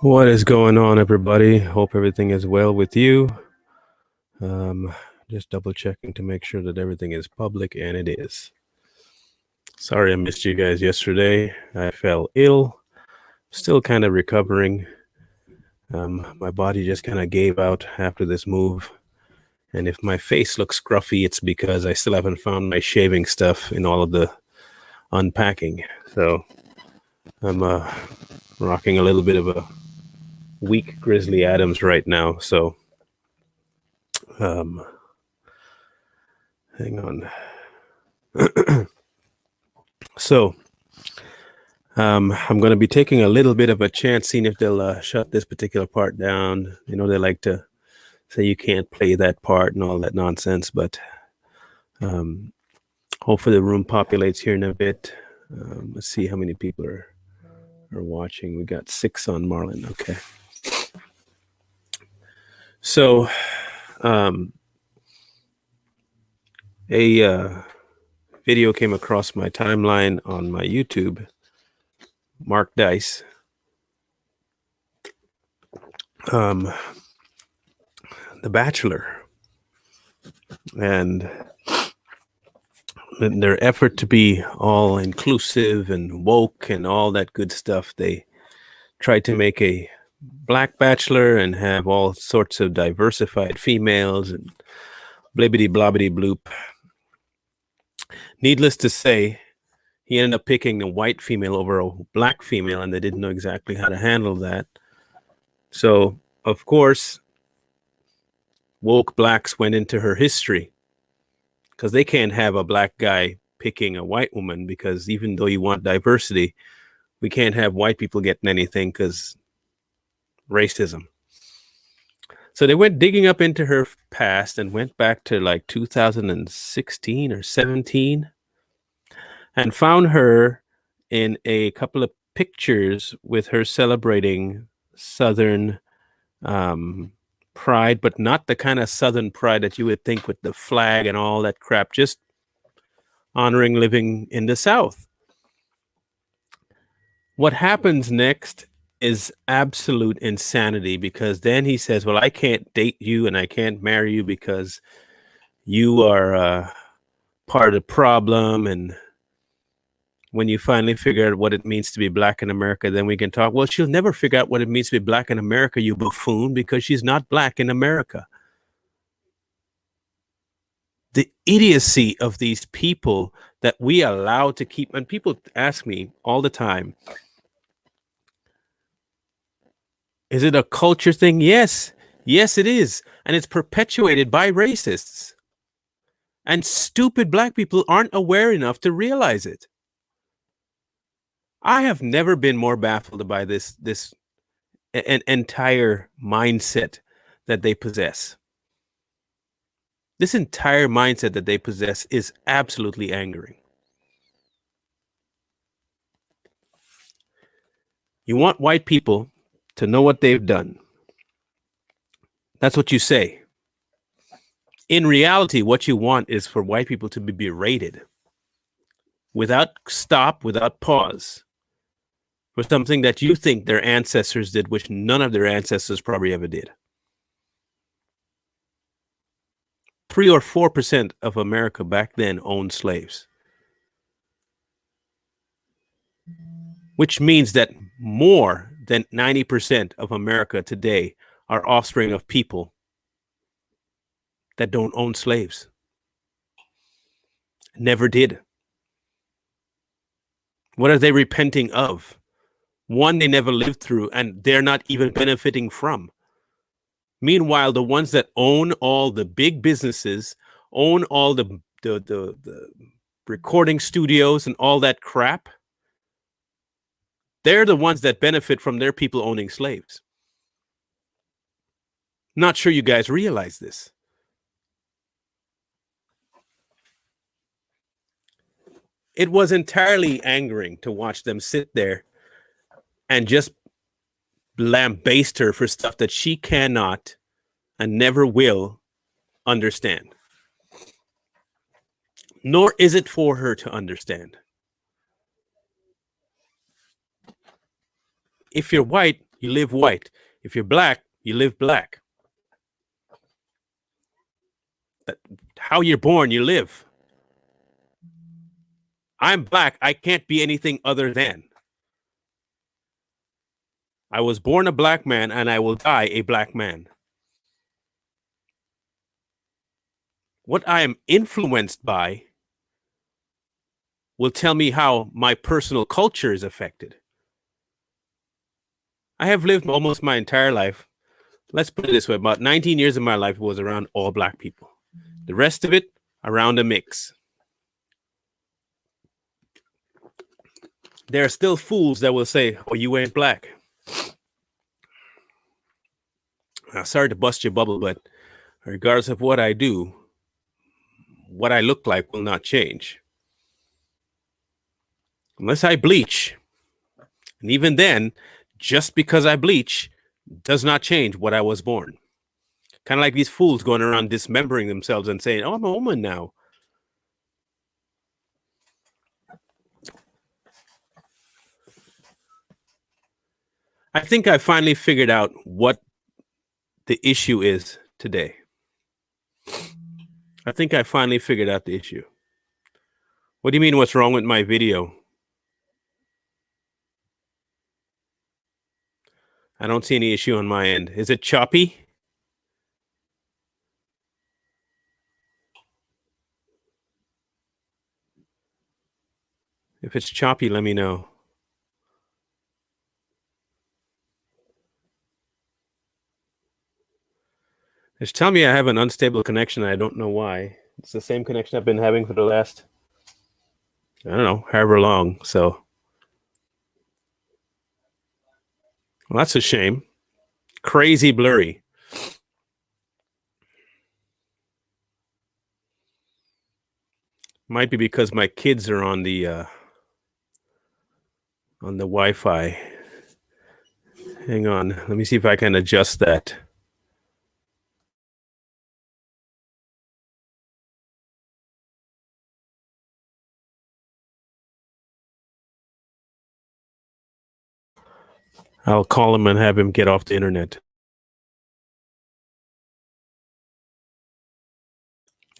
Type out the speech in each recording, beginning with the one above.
What is going on, everybody? Hope everything is well with you. Um, just double checking to make sure that everything is public, and it is. Sorry I missed you guys yesterday. I fell ill, still kind of recovering. My body just kind of gave out after this move. And if my face looks scruffy, it's because I still haven't found my shaving stuff in all of the unpacking. So I'm rocking a little bit of a weak Grizzly Adams right now. So um, hang on. So I'm going to be taking a little bit of a chance, seeing if they'll shut this particular part down. You know, they like to say you can't play that part and all that nonsense, but hopefully the room populates here in a bit. Let's see how many people are watching. We got 6 on Marlin. Okay. So a video came across my timeline on my YouTube. Mark Dice. The Bachelor. And in their effort to be all inclusive and woke and all that good stuff, they tried to make a black bachelor and have all sorts of diversified females and blibbity blobbity bloop. Needless to say, he ended up picking a white female over a black female, and they didn't know exactly how to handle that. So, of course, woke blacks went into her history, because they can't have a black guy picking a white woman, because even though you want diversity, we can't have white people getting anything because racism. So they went digging up into her past and went back to like 2016 or 17 and found her in a couple of pictures with her celebrating Southern pride, but not the kind of Southern pride that you would think with the flag and all that crap, just honoring living in the South. What happens next is absolute insanity, because then he says, well, I can't date you and I can't marry you because you are part of the problem. And when you finally figure out what it means to be black in America, then we can talk. Well, she'll never figure out what it means to be black in America, you buffoon, because she's not black in America. The idiocy of these people that we allow to keep, and people ask me all the time, is it a culture thing? Yes. Yes, it is. And it's perpetuated by racists. And stupid black people aren't aware enough to realize it. I have never been more baffled by this an entire mindset that they possess. This entire mindset that they possess is absolutely angering. You want white people to know what they've done. That's what you say. In reality, what you want is for white people to be berated without stop, without pause, for something that you think their ancestors did, which none of their ancestors probably ever did. 3 or 4% of America back then owned slaves, which means that more than 90% of America today are offspring of people that don't own slaves. Never did. What are they repenting of? One they never lived through, and they're not even benefiting from. Meanwhile, the ones that own all the big businesses, own all the recording studios and all that crap, they're the ones that benefit from their people owning slaves. Not sure you guys realize this. It was entirely angering to watch them sit there and just lambaste her for stuff that she cannot and never will understand. Nor is it for her to understand. If you're white, you live white. If you're black, you live black. How you're born, you live. I'm black. I can't be anything other than. I was born a black man and I will die a black man. What I am influenced by will tell me how my personal culture is affected. I have lived almost my entire life. Let's put it this way, about 19 years of my life was around all black people. The rest of it around a mix. There are still fools that will say, oh, you ain't black. Now, sorry to bust your bubble, but regardless of what I do, what I look like will not change. Unless I bleach. And even then, just because I bleach does not change what I was born. Kind of like these fools going around dismembering themselves and saying, oh, I'm a woman now. I think I finally figured out what the issue is today. I think I finally figured out the issue. What do you mean, what's wrong with my video? I don't see any issue on my end. Is it choppy? If it's choppy, let me know. It's telling me I have an unstable connection. I don't know why. It's the same connection I've been having for the last, I don't know, however long. So, well, that's a shame. Crazy blurry. Might be because my kids are on the Wi-Fi. Hang on. Let me see if I can adjust that. I'll call him and have him get off the internet.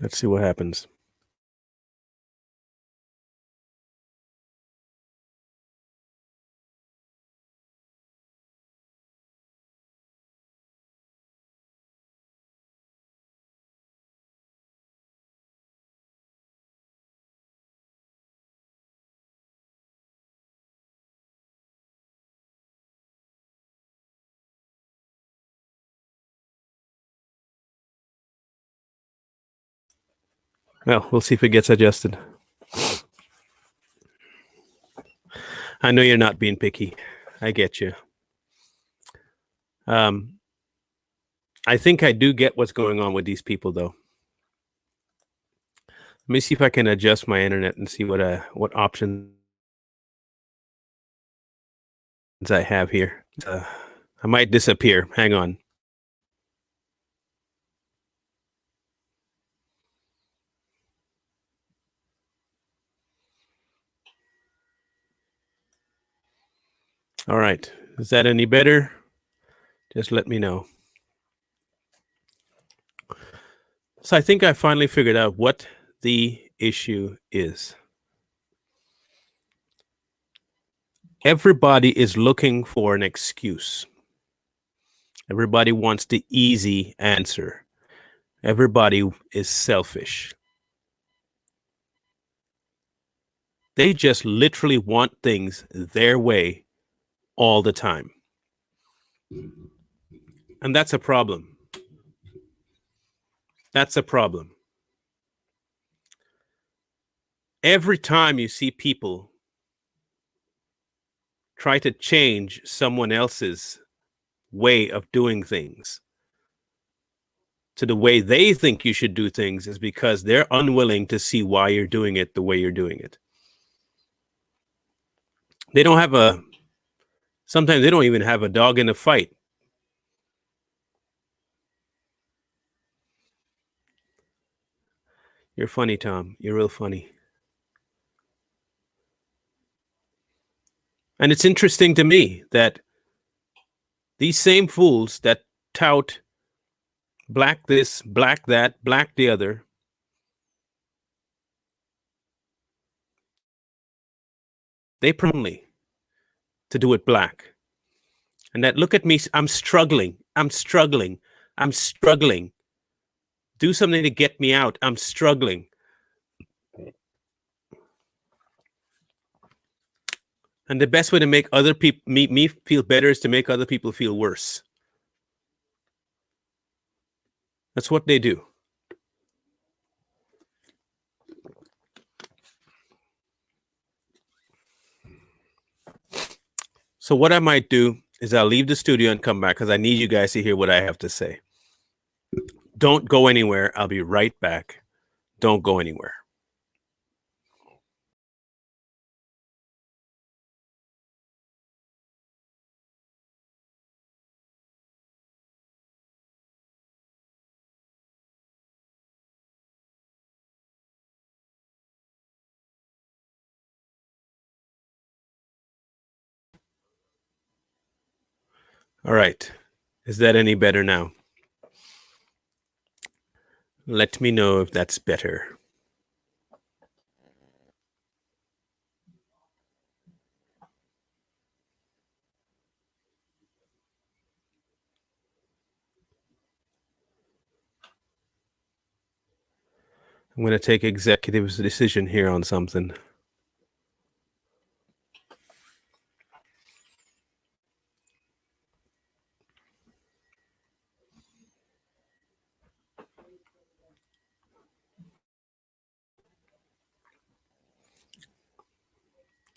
Let's see what happens. Well, we'll see if it gets adjusted. I know you're not being picky. I get you. I think I do get what's going on with these people, though. Let me see if I can adjust my internet and see what options I have here. I might disappear. Hang on. All right. Is that any better? Just let me know. So I think I finally figured out what the issue is. Everybody is looking for an excuse. Everybody wants the easy answer. Everybody is selfish. They just literally want things their way all the time. And that's a problem. That's a problem. Every time you see people try to change someone else's way of doing things to the way they think you should do things, is because they're unwilling to see why you're doing it the way you're doing it. They don't have sometimes they don't even have a dog in the fight. You're funny, Tom. You're real funny. And it's interesting to me that These same fools that tout black this, black that, black the other, they promptly to do it black. And that look at me, I'm struggling. Do something to get me out. I'm struggling. And the best way to make other people me feel better is to make other people feel worse. That's what they do. So what I might do is I'll leave the studio and come back because I need you guys to hear what I have to say. Don't go anywhere. I'll be right back. Don't go anywhere. All right. Is that any better now? Let me know if that's better. I'm going to take executive decision here on something.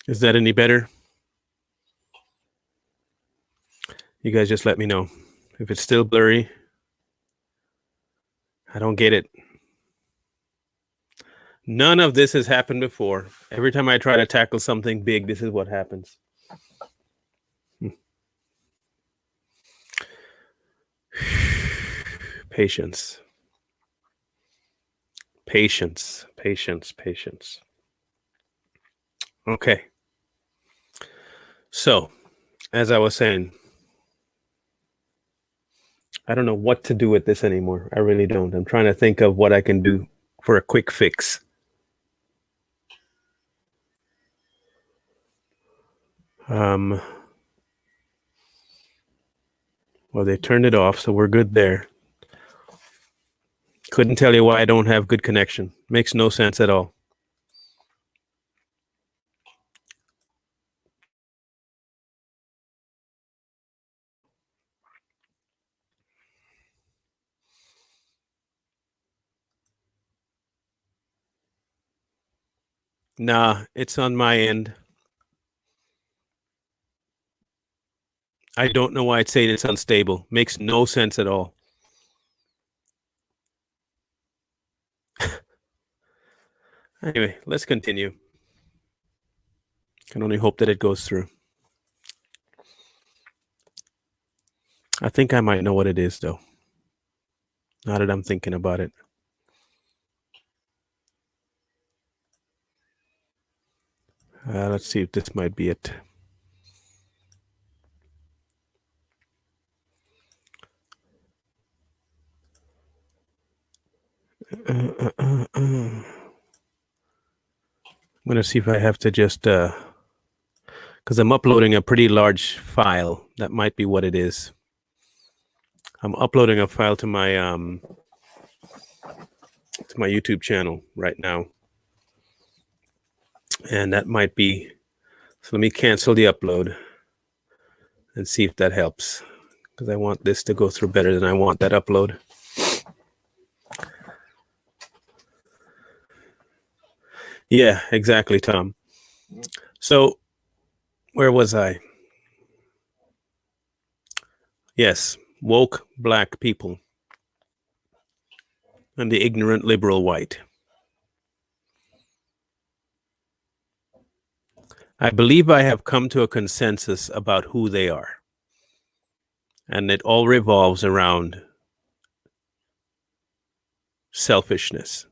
Is that any better? You guys just let me know. If it's still blurry, I don't get it. None of this has happened before. Every time I try to tackle something big, this is what happens. Patience. Patience, patience, patience. Okay. So, as I was saying, I don't know what to do with this anymore. I really don't. I'm trying to think of what I can do for a quick fix. Well, they turned it off, so we're good there. Couldn't tell you why I don't have good connection. Makes no sense at all. Nah, it's on my end. I don't know why it's saying it's unstable. Makes no sense at all. Anyway, let's continue. Can only hope that it goes through. I think I might know what it is, though. Now that I'm thinking about it. Let's see if this might be it. I'm going to see if I have to just, because I'm uploading a pretty large file. That might be what it is. I'm uploading a file to my YouTube channel right now. And that might be, so let me cancel the upload and see if that helps. Because I want this to go through better than I want that upload. Yeah, exactly, Tom. So, where was I? Yes, woke black people and the ignorant liberal white. I believe I have come to a consensus about who they are. And it all revolves around selfishness.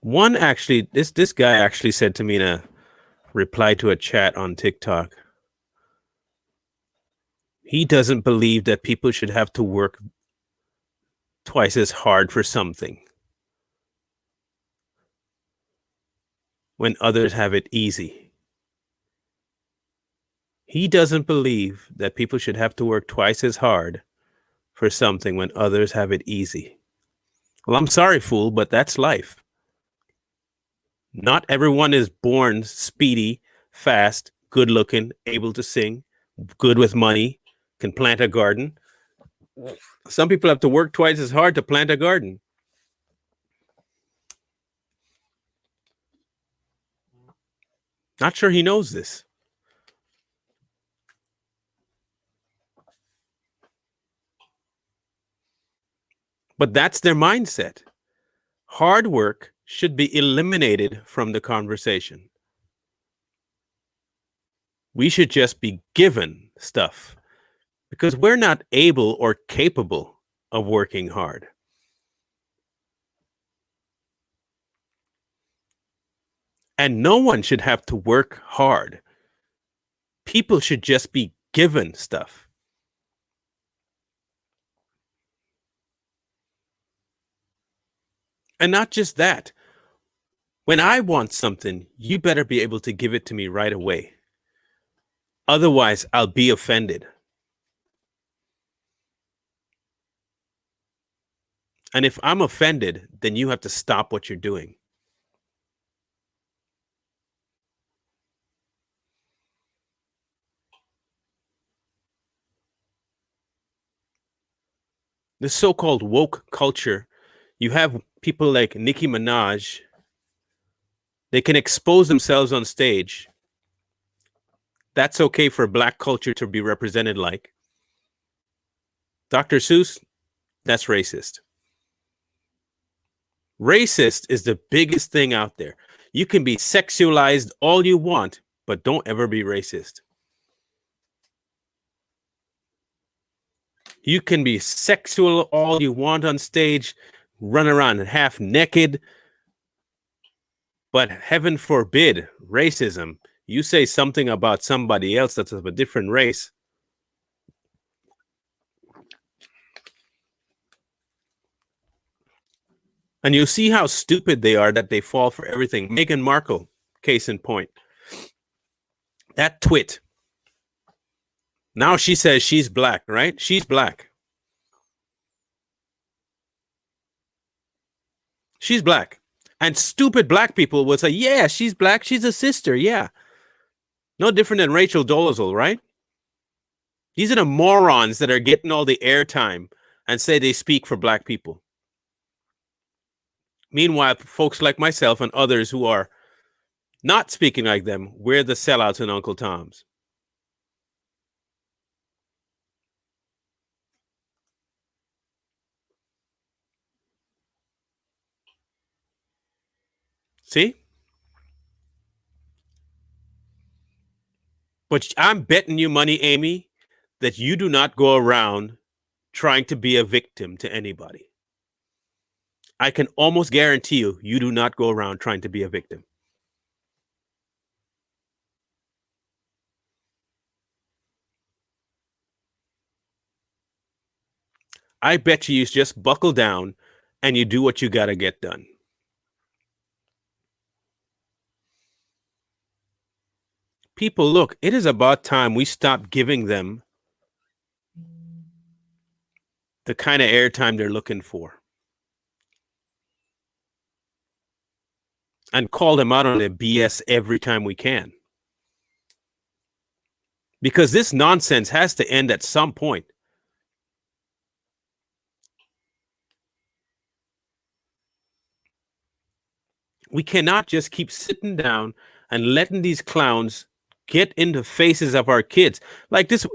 One actually, this guy actually said to me in a reply to a chat on TikTok, He doesn't believe that people should have to work twice as hard for something when others have it easy. He doesn't believe that people should have to work twice as hard for something when others have it easy. Well, I'm sorry, fool, but that's life. Not everyone is born speedy, fast, good looking, able to sing, good with money, can plant a garden. Some people have to work twice as hard to plant a garden. Not sure he knows this. But that's their mindset. Hard work should be eliminated from the conversation. We should just be given stuff because we're not able or capable of working hard. And no one should have to work hard. People should just be given stuff. And not just that. When I want something, you better be able to give it to me right away. Otherwise, I'll be offended. And if I'm offended, then you have to stop what you're doing. The so-called woke culture, you have people like Nicki Minaj. They can expose themselves on stage. That's okay for Black culture to be represented like. Dr. Seuss, that's racist. Racist is the biggest thing out there. You can be sexualized all you want, but don't ever be racist. You can be sexual all you want on stage, run around half naked, but heaven forbid racism. You say something about somebody else that's of a different race. And you see how stupid they are that they fall for everything. Meghan Markle, case in point. That twit. Now she says she's black, right? She's black. She's black. And stupid black people will say, yeah, she's black. She's a sister. Yeah. No different than Rachel Dolezal, right? These are the morons that are getting all the airtime and say they speak for black people. Meanwhile, folks like myself and others who are not speaking like them, we're the sellouts in Uncle Tom's. See? But I'm betting you money, Amy, that you do not go around trying to be a victim to anybody. I can almost guarantee you, you do not go around trying to be a victim. I bet you just buckle down and you do what you got to get done. People, look, it is about time we stop giving them the kind of airtime they're looking for. And call them out on their BS every time we can. Because this nonsense has to end at some point. We cannot just keep sitting down and letting these clowns get in the faces of our kids. Like this,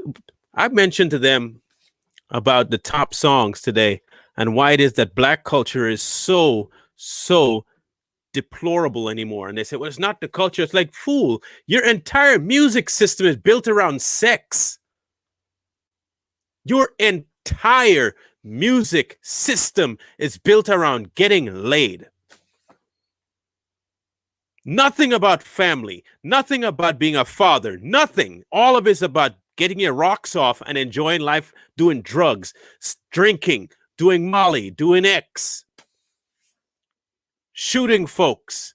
I mentioned to them about the top songs today and why it is that black culture is so deplorable anymore. And they said, well, it's not the culture. It's like, fool, your entire music system is built around sex. Your entire music system is built around getting laid. Nothing about family, nothing about being a father, nothing. All of it's about getting your rocks off and enjoying life, doing drugs, drinking, doing Molly, doing X, shooting folks.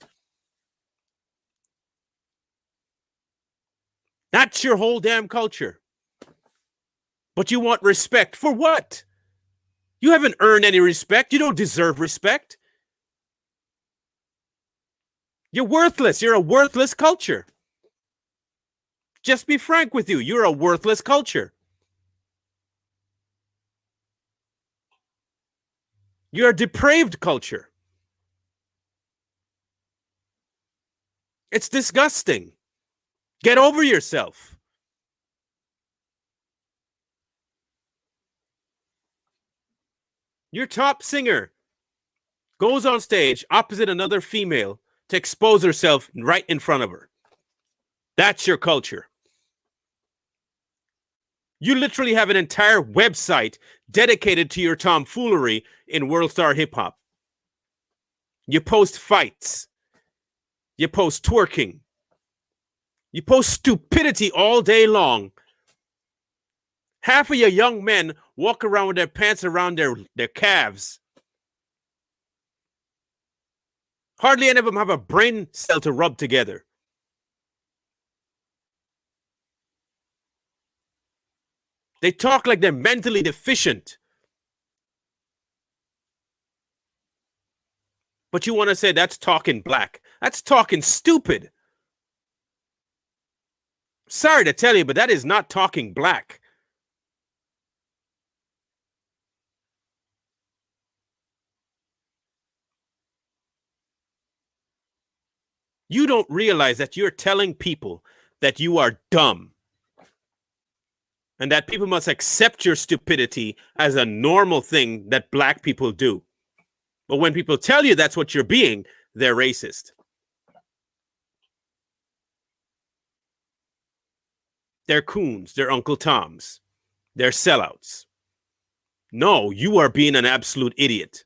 That's your whole damn culture. But you want respect for what? You haven't earned any respect. You don't deserve respect. You're worthless. You're a worthless culture. Just be frank with you. You're a worthless culture. You're a depraved culture. It's disgusting. Get over yourself. Your top singer goes on stage opposite another female to expose herself right in front of her. That's your culture. You literally have an entire website dedicated to your tomfoolery in World Star Hip Hop. You post fights. You post twerking. You post stupidity all day long. Half of your young men walk around with their pants around their calves. Hardly any of them have a brain cell to rub together. They talk like they're mentally deficient. But you want to say that's talking black. That's talking stupid. Sorry to tell you, but that is not talking black. You don't realize that you're telling people that you are dumb and that people must accept your stupidity as a normal thing that black people do. But when people tell you that's what you're being, they're racist. They're coons. They're Uncle Toms. They're sellouts. No, you are being an absolute idiot.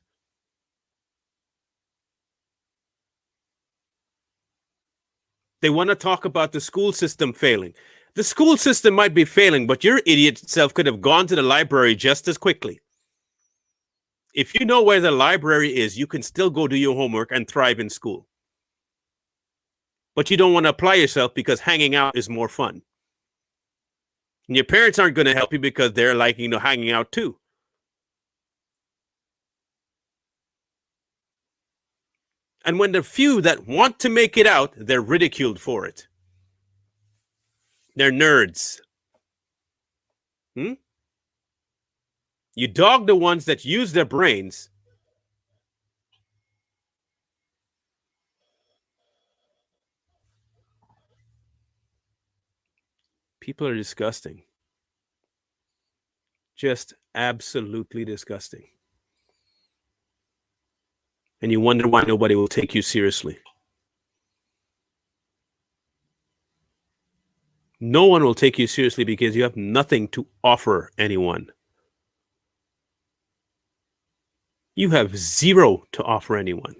They want to talk about the school system failing. The school system might be failing, but your idiot self could have gone to the library just as quickly. If you know where the library is, you can still go do your homework and thrive in school. But you don't want to apply yourself because hanging out is more fun. And your parents aren't going to help you because they're liking hanging out too. And when the few that want to make it out, they're ridiculed for it. They're nerds. You dog the ones that use their brains. People are disgusting. Just absolutely disgusting. And you wonder why nobody will take you seriously. No one will take you seriously because you have nothing to offer anyone. You have zero to offer anyone.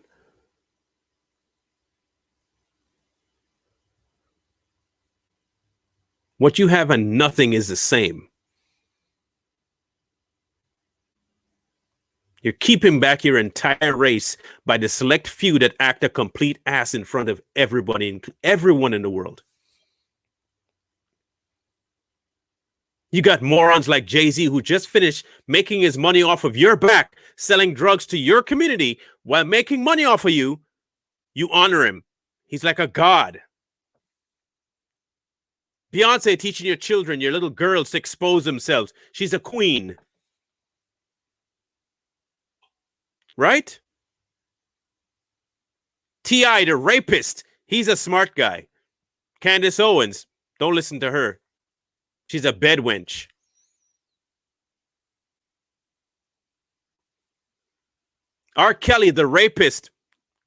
What you have and nothing is the same. You're keeping back your entire race by the select few that act a complete ass in front of everybody, everyone in the world. You got morons like Jay-Z who just finished making his money off of your back, selling drugs to your community while making money off of you. You honor him. He's like a god. Beyonce teaching your children, your little girls, to expose themselves. She's a queen. Right? T.I., the rapist, he's a smart guy. Candace Owens, don't listen to her. She's a bedwench. R. Kelly, the rapist,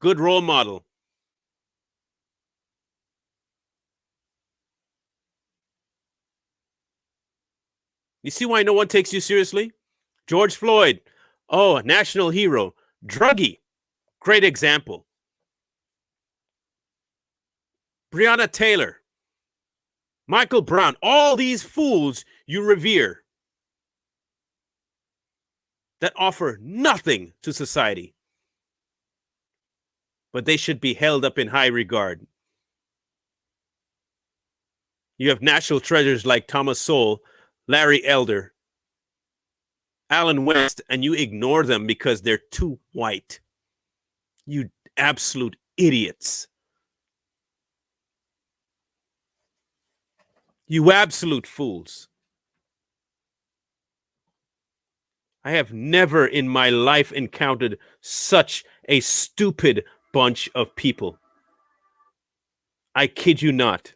good role model. You see why no one takes you seriously? George Floyd, oh, national hero. Druggy, great example. Breonna Taylor, Michael Brown, all these fools you revere that offer nothing to society, but they should be held up in high regard. You have national treasures like Thomas Sowell, Larry Elder, Allen West, and you ignore them because they're too white. You absolute idiots. You absolute fools. I have never in my life encountered such a stupid bunch of people. I kid you not.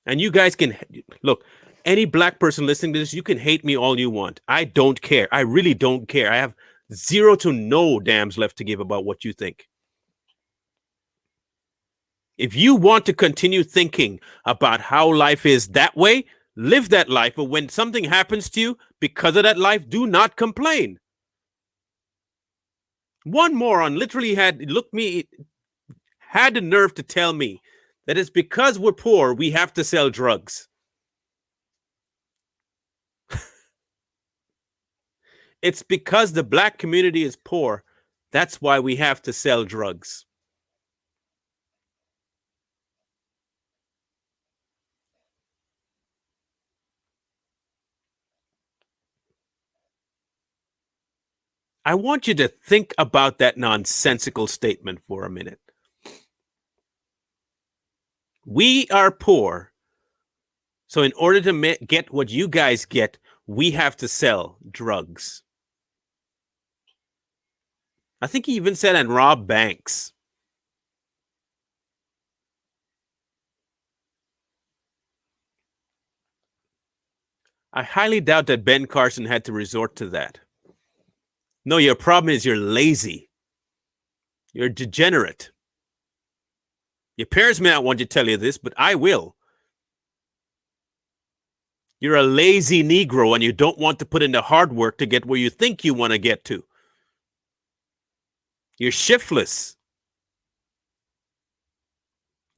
And you guys can look, any black person listening to this, you can hate me all you want. I don't care. I really don't care. I have zero to no damns left to give about what you think. If you want to continue thinking about how life is that way, live that life. But when something happens to you because of that life, do not complain. One moron literally had the nerve to tell me that it's because we're poor, we have to sell drugs. It's because the black community is poor. That's why we have to sell drugs. I want you to think about that nonsensical statement for a minute. We are poor. So in order to get what you guys get, we have to sell drugs. I think he even said and rob banks. I highly doubt that Ben Carson had to resort to that. No, your problem is you're lazy. You're degenerate. Your parents may not want to tell you this, but I will. You're a lazy Negro and you don't want to put in the hard work to get where you think you want to get to. You're shiftless.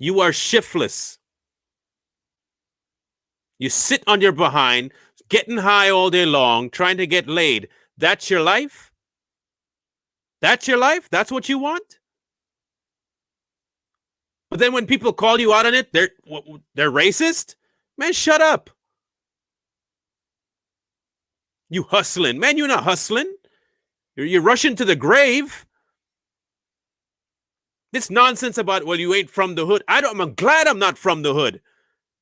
You are shiftless. You sit on your behind, getting high all day long, trying to get laid. That's your life? That's your life? That's what you want? But then when people call you out on it, they're racist? Man, shut up. You hustling. Man, you're not hustling. You're rushing to the grave. This nonsense about, well, you ain't from the hood. I'm glad I'm not from the hood.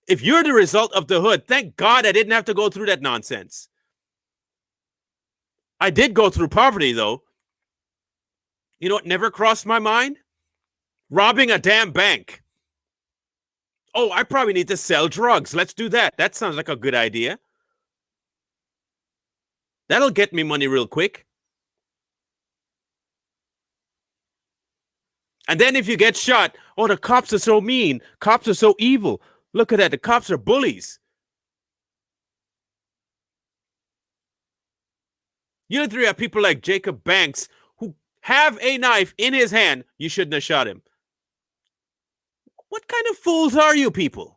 If you're the result of the hood, thank God I didn't have to go through that nonsense. I did go through poverty, though. You know what never crossed my mind? Robbing a damn bank. Oh, I probably need to sell drugs. Let's do that. That sounds like a good idea. That'll get me money real quick. And then if you get shot, oh, the cops are so mean. Cops are so evil. Look at that. The cops are bullies. You literally have people like Jacob Banks who have a knife in his hand. You shouldn't have shot him. What kind of fools are you people?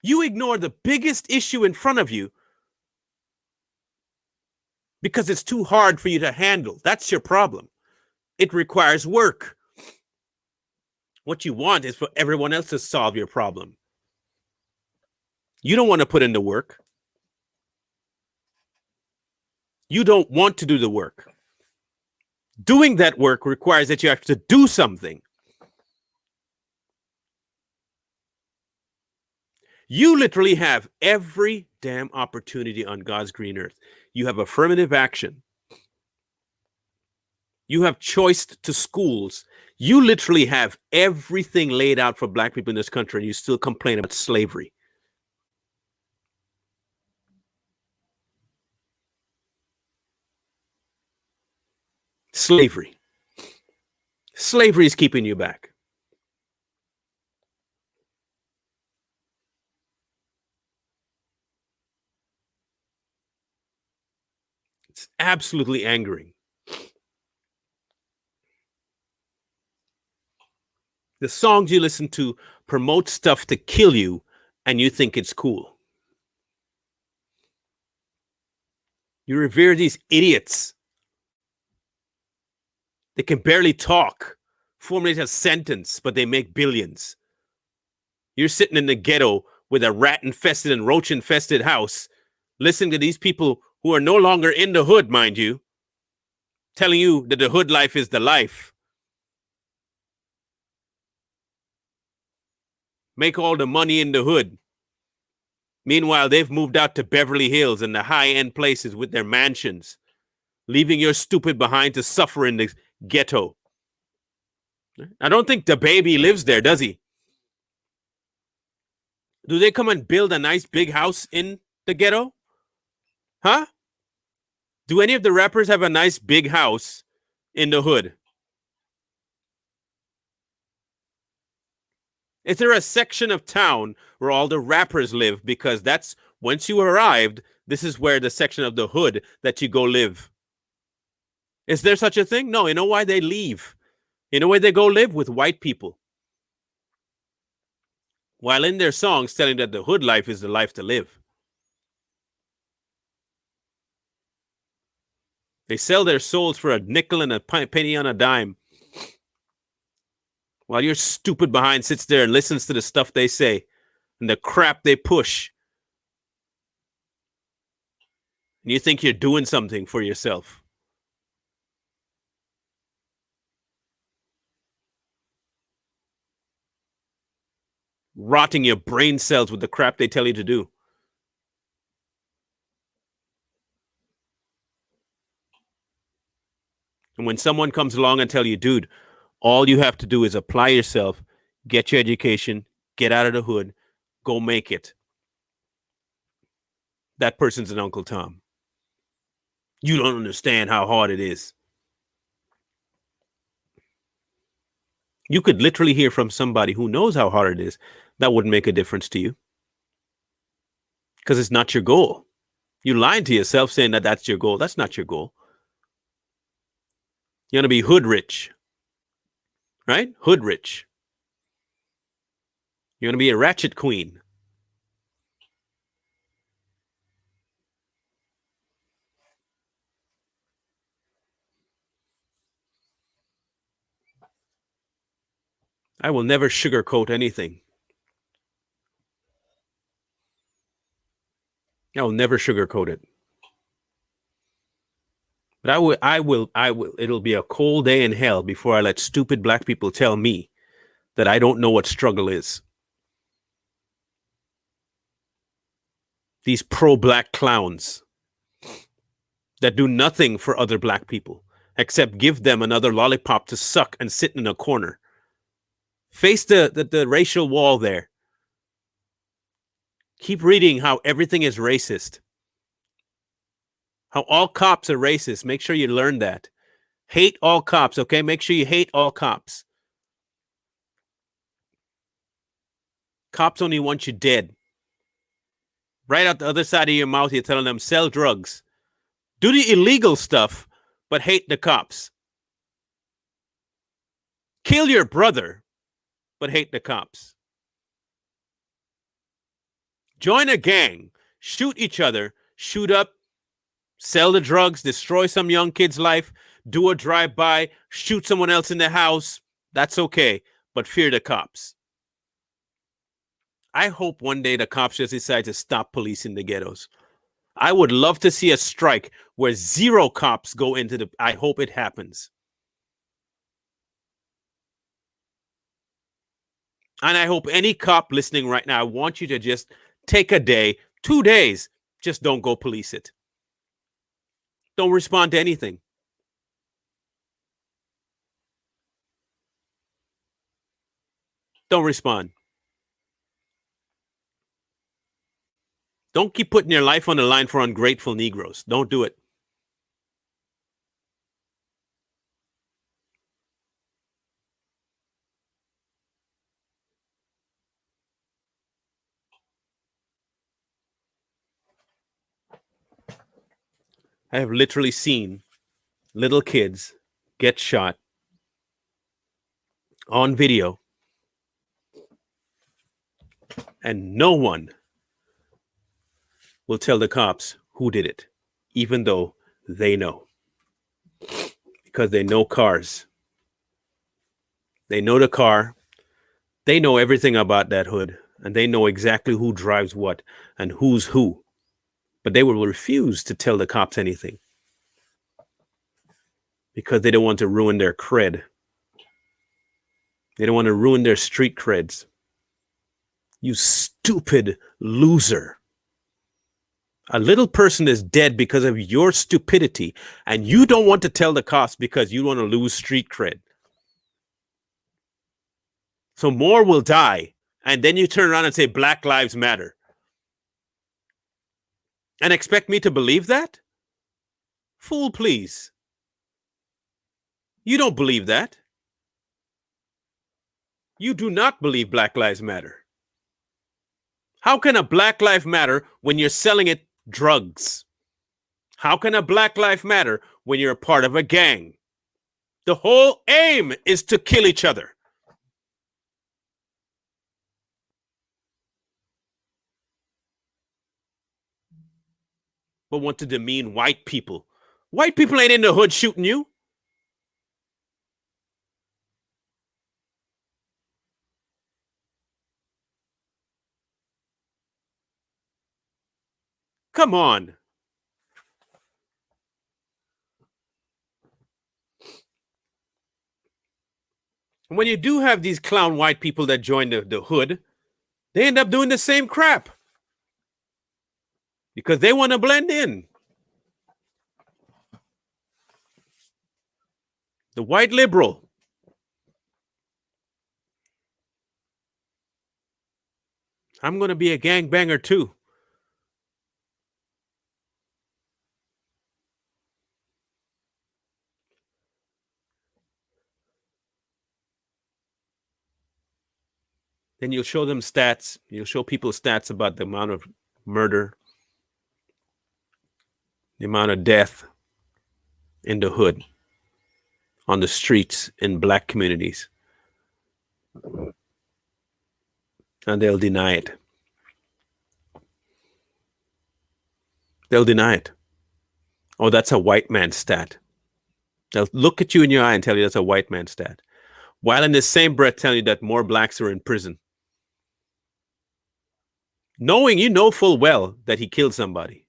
You ignore the biggest issue in front of you because it's too hard for you to handle. That's your problem. It requires work. What you want is for everyone else to solve your problem. You don't want to put in the work. You don't want to do the work. Doing that work requires that you have to do something. You literally have every damn opportunity on God's green earth. You have affirmative action. You have choice to schools. You literally have everything laid out for black people in this country, and you still complain about slavery. Slavery. Slavery is keeping you back. It's absolutely angering. The songs you listen to promote stuff to kill you, and you think it's cool. You revere these idiots. They can barely talk, formulate a sentence, but they make billions. You're sitting in the ghetto with a rat infested and roach infested house, listening to these people who are no longer in the hood, mind you, telling you that the hood life is the life. Make all the money in the hood. Meanwhile, they've moved out to Beverly Hills and the high end places with their mansions, leaving your stupid behind to suffer in the ghetto. I don't think the baby lives there, does he? Do they come and build a nice big house in the ghetto? Huh? Do any of the rappers have a nice big house in the hood? Is there a section of town where all the rappers live? Because that's once you arrived, this is where the section of the hood that you go live. Is there such a thing? No. You know why they leave? You know where they go live? With white people. While in their songs telling that the hood life is the life to live. They sell their souls for a nickel and a penny on a dime. While your stupid behind sits there and listens to the stuff they say and the crap they push. And you think you're doing something for yourself. Rotting your brain cells with the crap they tell you to do. And when someone comes along and tell you, dude, all you have to do is apply yourself, get your education, get out of the hood, go make it. That person's an Uncle Tom. You don't understand how hard it is. You could literally hear from somebody who knows how hard it is. That wouldn't make a difference to you. Because it's not your goal. You lied to yourself saying that that's your goal. That's not your goal. You want to be hood rich, right? Hood rich. You want to be a ratchet queen. I will never sugarcoat anything. I will never sugarcoat it. But I will. It'll be a cold day in hell before I let stupid black people tell me that I don't know what struggle is. These pro-black clowns that do nothing for other black people except give them another lollipop to suck and sit in a corner. Face the racial wall there. Keep reading how everything is racist. How all cops are racist. Make sure you learn that. Hate all cops, okay? Make sure you hate all cops. Cops only want you dead. Right out the other side of your mouth, you're telling them sell drugs. Do the illegal stuff, but hate the cops. Kill your brother, but hate the cops. Join a gang, shoot each other, shoot up, sell the drugs, destroy some young kid's life, do a drive-by, shoot someone else in the house. That's okay, but fear the cops. I hope one day the cops just decide to stop policing the ghettos. I would love to see a strike where 0 cops go into the. I hope it happens. And I hope any cop listening right now, I want you to just take a day, 2 days, just don't go police it. Don't respond to anything. Don't respond. Don't keep putting your life on the line for ungrateful Negroes. Don't do it. I have literally seen little kids get shot on video, and no one will tell the cops who did it, even though they know. Because they know cars. They know the car. They know everything about that hood, and they know exactly who drives what and who's who. But they will refuse to tell the cops anything because they don't want to ruin their cred. They don't want to ruin their street creds. You stupid loser. A little person is dead because of your stupidity, and you don't want to tell the cops because you want to lose street cred. So more will die, and then you turn around and say Black Lives Matter. And expect me to believe that? Fool, please. You don't believe that. You do not believe Black Lives Matter. How can a Black Life matter when you're selling it drugs? How can a Black Life matter when you're a part of a gang? The whole aim is to kill each other. But want to demean white people. White people ain't in the hood shooting you. Come on. When you do have these clown white people that join the hood, they end up doing the same crap because they want to blend in. The white liberal. I'm going to be a gangbanger too. Then you'll show them stats. You'll show people stats about the amount of murder, the amount of death in the hood, on the streets, in black communities. And they'll deny it. They'll deny it. Oh, that's a white man stat. They'll look at you in your eye and tell you that's a white man stat. While in the same breath telling you that more blacks are in prison. Knowing you know full well that he killed somebody.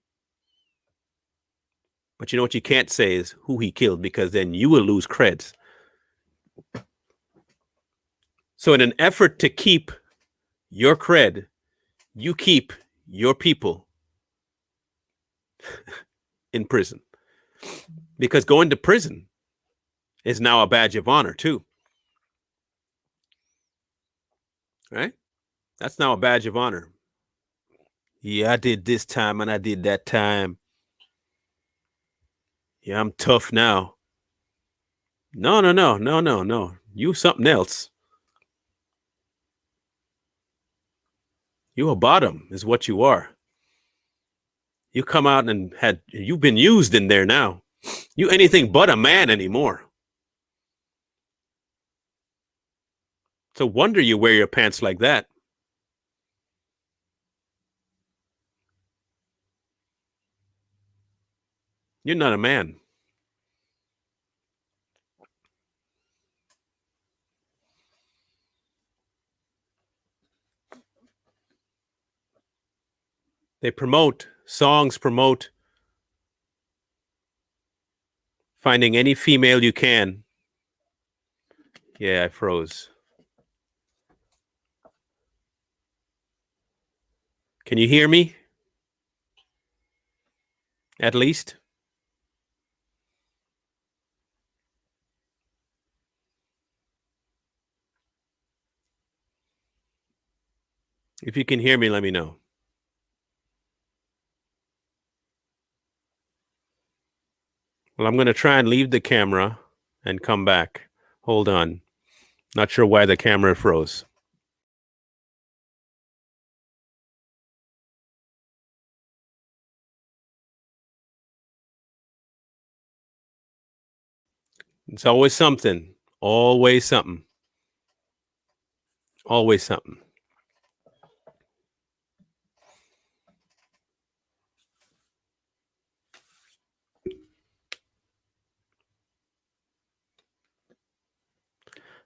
But you know what you can't say is who he killed, because then you will lose creds. So in an effort to keep your cred, you keep your people in prison. Because going to prison is now a badge of honor too. Right? That's now a badge of honor. Yeah, I did this time and I did that time. Yeah, I'm tough now. No. You something else. You a bottom is what you are. You come out and you've been used in there now. You anything but a man anymore. It's a wonder you wear your pants like that. You're not a man. Songs promote finding any female you can. Yeah, I froze. Can you hear me? At least? If you can hear me, let me know. Well, I'm going to try and leave the camera and come back. Hold on. Not sure why the camera froze. It's always something. Always something. Always something.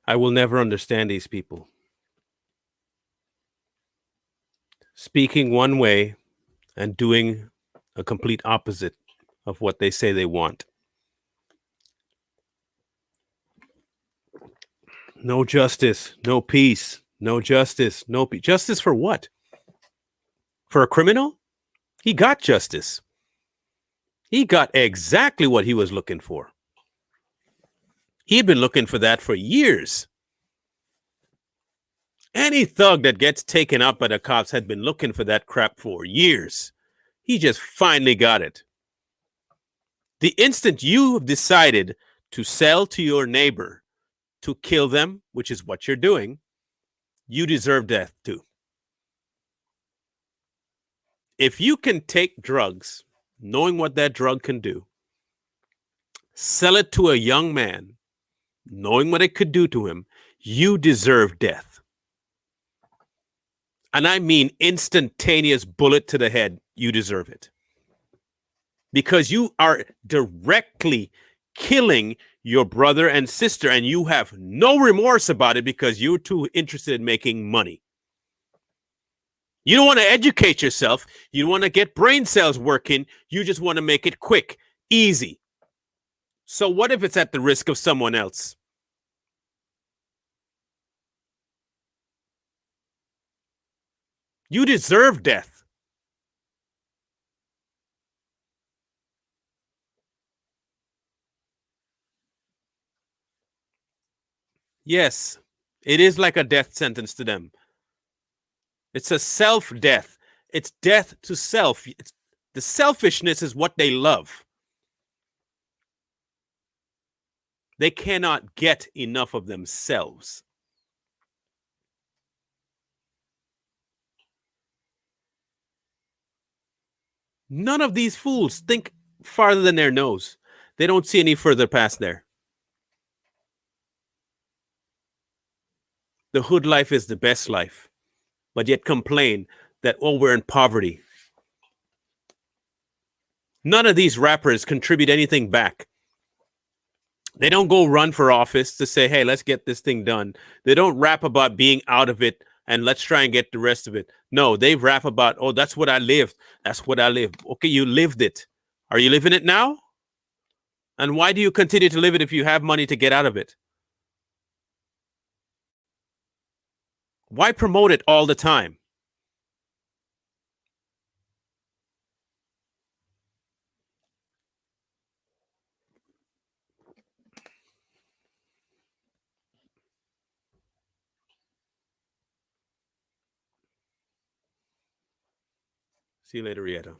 I will never understand these people. Speaking one way and doing a complete opposite of what they say they want. No justice, no peace, no justice, no peace. Justice for what? For a criminal? He got justice. He got exactly what he was looking for. He had been looking for that for years. Any thug that gets taken up by the cops had been looking for that crap for years. He just finally got it. The instant you have decided to sell to your neighbor to kill them, which is what you're doing, you deserve death too. If you can take drugs, knowing what that drug can do, sell it to a young man, knowing what it could do to him, you deserve death. And I mean instantaneous bullet to the head, you deserve it. Because you are directly killing your brother and sister, and you have no remorse about it because you're too interested in making money. You don't want to educate yourself. You don't want to get brain cells working. You just want to make it quick, easy. So what if it's at the risk of someone else? You deserve death. Yes, it is like a death sentence to them. It's a self-death. It's death to self. The selfishness is what they love. They cannot get enough of themselves. None of these fools think farther than their nose. They don't see any further past there. The hood life is the best life, but yet complain that, oh, we're in poverty. None of these rappers contribute anything back. They don't go run for office to say, hey, let's get this thing done. They don't rap about being out of it and let's try and get the rest of it. No, they rap about, oh, that's what I lived. That's what I lived. Okay, you lived it. Are you living it now? And why do you continue to live it if you have money to get out of it? Why promote it all the time? See you later, Rieta.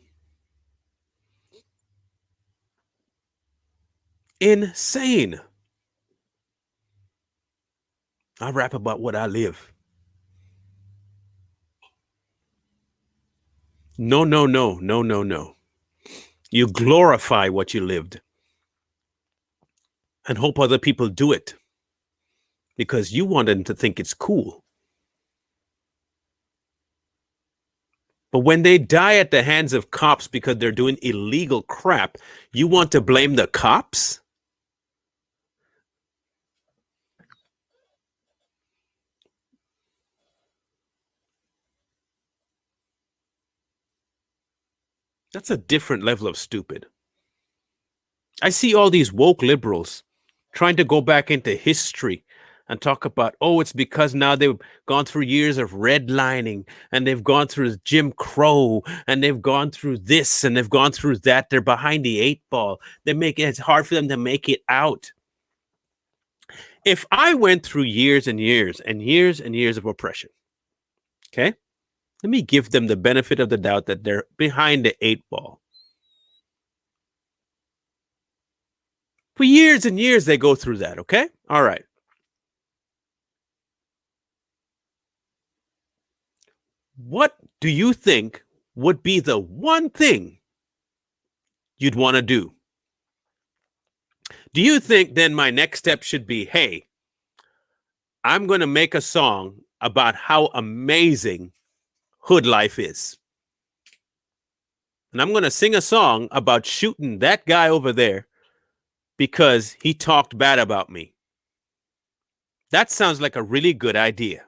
Insane. I rap about what I live. No, no, no, no, no, no. You glorify what you lived and hope other people do it because you want them to think it's cool. But when they die at the hands of cops because they're doing illegal crap, you want to blame the cops? That's a different level of stupid. I see all these woke liberals trying to go back into history and talk about, oh, it's because now they've gone through years of redlining and they've gone through Jim Crow and they've gone through this and they've gone through that. They're behind the eight ball. It's hard for them to make it out. If I went through years and years and years and years of oppression, okay, let me give them the benefit of the doubt that they're behind the eight ball. For years and years, they go through that, okay? All right. What do you think would be the one thing you'd want to do Do you think then my next step should be, hey, I'm going to make a song about how amazing hood life is? And I'm going to sing a song about shooting that guy over there because he talked bad about me. That sounds like a really good idea.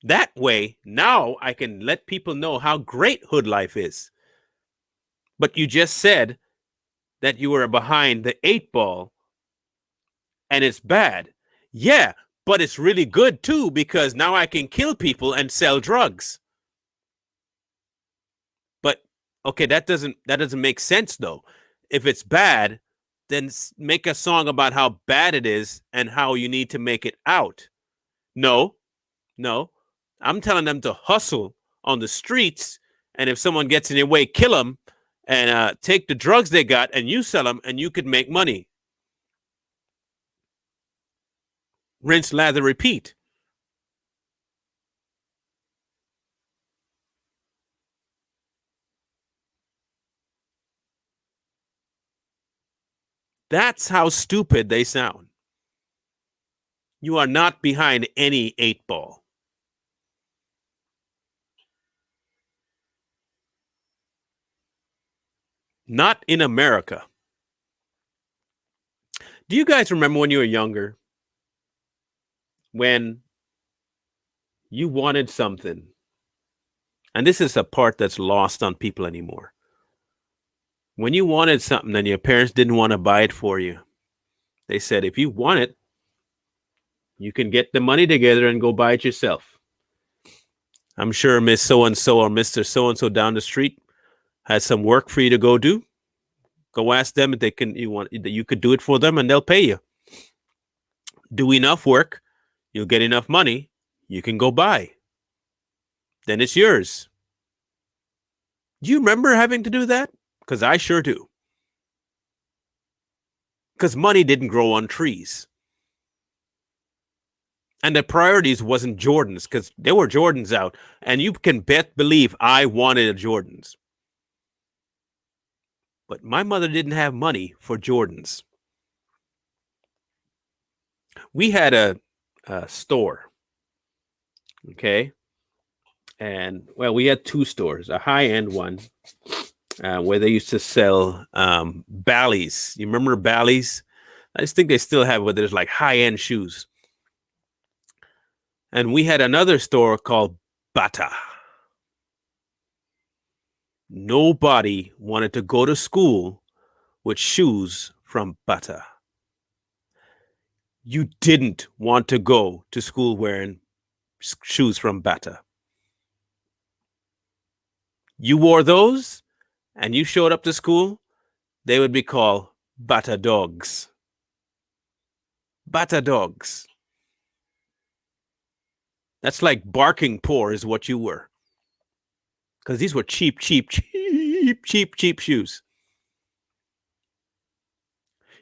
That way, now I can let people know how great hood life is. But you just said that you were behind the 8 ball and it's bad. Yeah, but it's really good too because now I can kill people and sell drugs. But okay, that doesn't make sense though. If it's bad, then make a song about how bad it is and how you need to make it out. No, no. I'm telling them to hustle on the streets, and if someone gets in your way, kill them and take the drugs they got and you sell them and you could make money. Rinse, lather, repeat. That's how stupid they sound. You are not behind any 8 ball. Not in America. Do you guys remember when you were younger? When you wanted something, and this is a part that's lost on people anymore. When you wanted something and your parents didn't want to buy it for you, they said, if you want it, you can get the money together and go buy it yourself. I'm sure Miss So-and-so or Mr. So-and-so down the street has some work for you to go do. Go ask them if you could do it for them and they'll pay you. Do enough work, you'll get enough money, you can go buy. Then it's yours. Do you remember having to do that? Because I sure do. Because money didn't grow on trees. And the priorities wasn't Jordans, because there were Jordans out. And you can believe I wanted Jordans. But my mother didn't have money for Jordans. We had a store. Okay. And well, we had 2 stores, a high-end one where they used to sell Bally's. You remember Bally's? I just think they still have where there's like high-end shoes. And we had another store called Bata. Nobody wanted to go to school with shoes from Bata. You didn't want to go to school wearing shoes from Bata. You wore those and you showed up to school, they would be called Bata dogs. Bata dogs. That's like barking poor is what you were. Because these were cheap shoes.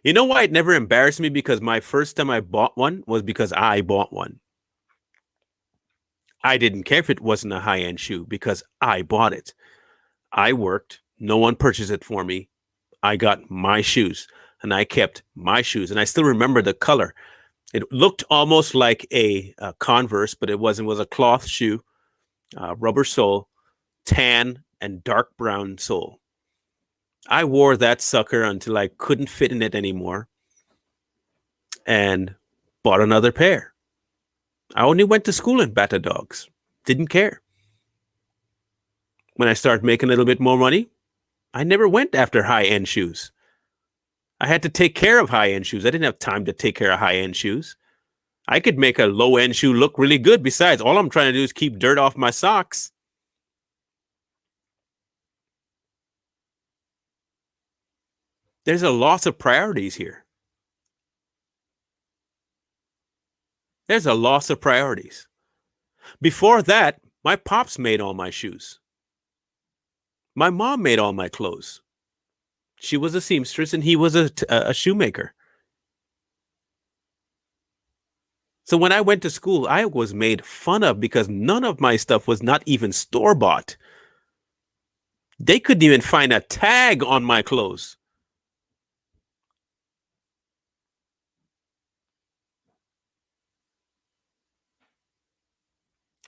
You know why it never embarrassed me? Because my first time I bought one was because I bought one. I didn't care if it wasn't a high-end shoe because I bought it. I worked. No one purchased it for me. I got my shoes and I kept my shoes. And I still remember the color. It looked almost like a Converse, but it wasn't. It was a cloth shoe, rubber sole, tan and dark brown sole. I wore that sucker until I couldn't fit in it anymore and bought another pair. I only went to school in Bata dogs. Didn't care. When I started making a little bit more money, I never went after high-end shoes. I had to take care of high-end shoes. I didn't have time to take care of high-end shoes. I could make a low-end shoe look really good. Besides, all I'm trying to do is keep dirt off my socks. There's a loss of priorities here. There's a loss of priorities. Before that, my pops made all my shoes. My mom made all my clothes. She was a seamstress and he was a shoemaker. So when I went to school, I was made fun of because none of my stuff was not even store-bought. They couldn't even find a tag on my clothes.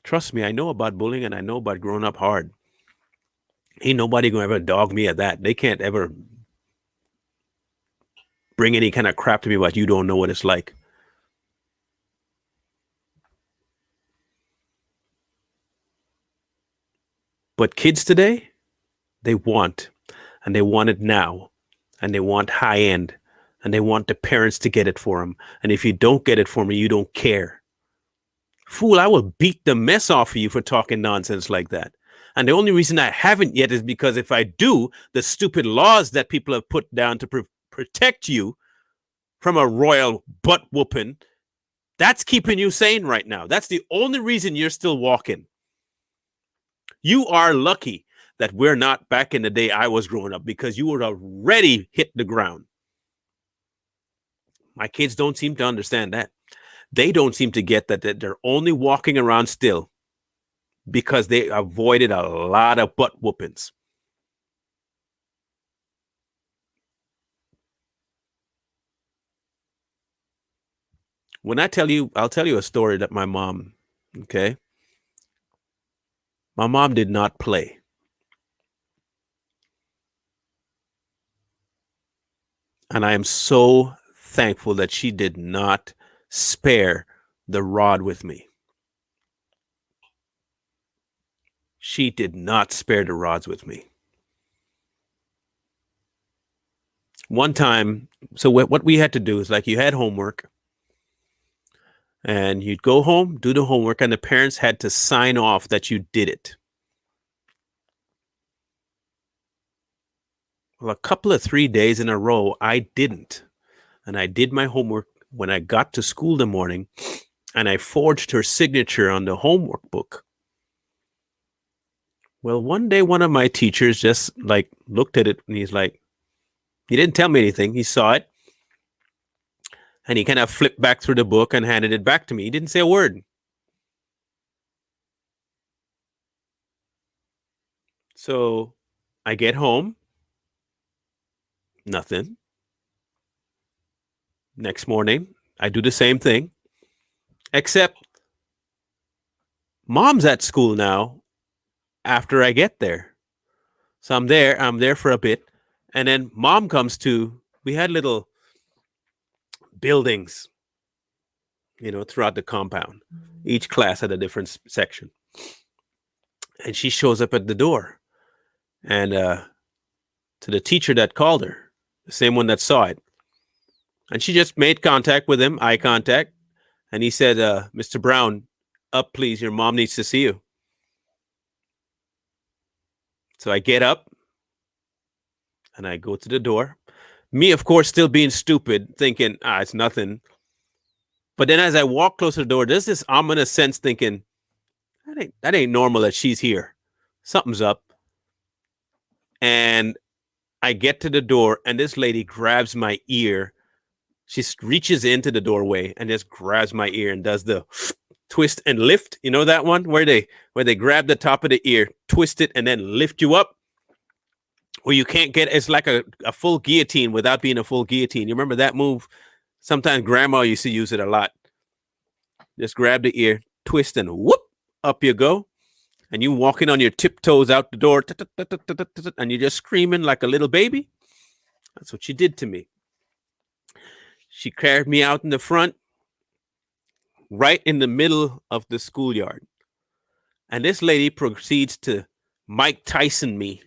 Trust me, I know about bullying and I know about growing up hard. Ain't nobody gonna ever dog me at that. They can't ever bring any kind of crap to me about you don't know what it's like. But kids today, they want, and they want it now, and they want high end, and they want the parents to get it for them. And if you don't get it for me, you don't care. Fool, I will beat the mess off of you for talking nonsense like that. And the only reason I haven't yet is because if I do, the stupid laws that people have put down to protect you from a royal butt whooping, that's keeping you sane right now. That's the only reason you're still walking. You are lucky that we're not back in the day I was growing up, because you would already hit the ground. My kids don't seem to understand that. They don't seem to get that they're only walking around still because they avoided a lot of butt whoopings. When I'll tell you a story that my mom, okay? My mom did not play. And I am so thankful that she did not spare the rod with me. She did not spare the rods with me. One time, so what we had to do is, like, you had homework and you'd go home, do the homework, and the parents had to sign off that you did it. Well, a couple of 3 days in a row, I didn't. And I did my homework when I got to school in the morning, and I forged her signature on the homework book. Well, one day, one of my teachers just like looked at it and he's like, he didn't tell me anything. He saw it and he kind of flipped back through the book and handed it back to me. He didn't say a word. So I get home, nothing. Next morning, I do the same thing, except mom's at school now after I get there. So I'm there for a bit. And then mom comes to, we had little buildings, throughout the compound. Each class had a different section. And she shows up at the door. And to the teacher that called her, the same one that saw it. And she just made contact with him, eye contact. And he said, Mr. Brown, up, please. Your mom needs to see you. So I get up and I go to the door. Me, of course, still being stupid, thinking, it's nothing. But then as I walk closer to the door, there's this ominous sense thinking, that ain't normal that she's here. Something's up. And I get to the door and this lady grabs my ear. She reaches into the doorway and just grabs my ear and does the twist and lift. You know that one where they grab the top of the ear, twist it, and then lift you up? Where you can't get, it's like a full guillotine without being a full guillotine. You remember that move? Sometimes grandma used to use it a lot. Just grab the ear, twist, and whoop, up you go. And you walking on your tiptoes out the door, and you're just screaming like a little baby. That's what she did to me. She carried me out in the front, right in the middle of the schoolyard. And this lady proceeds to Mike Tyson me.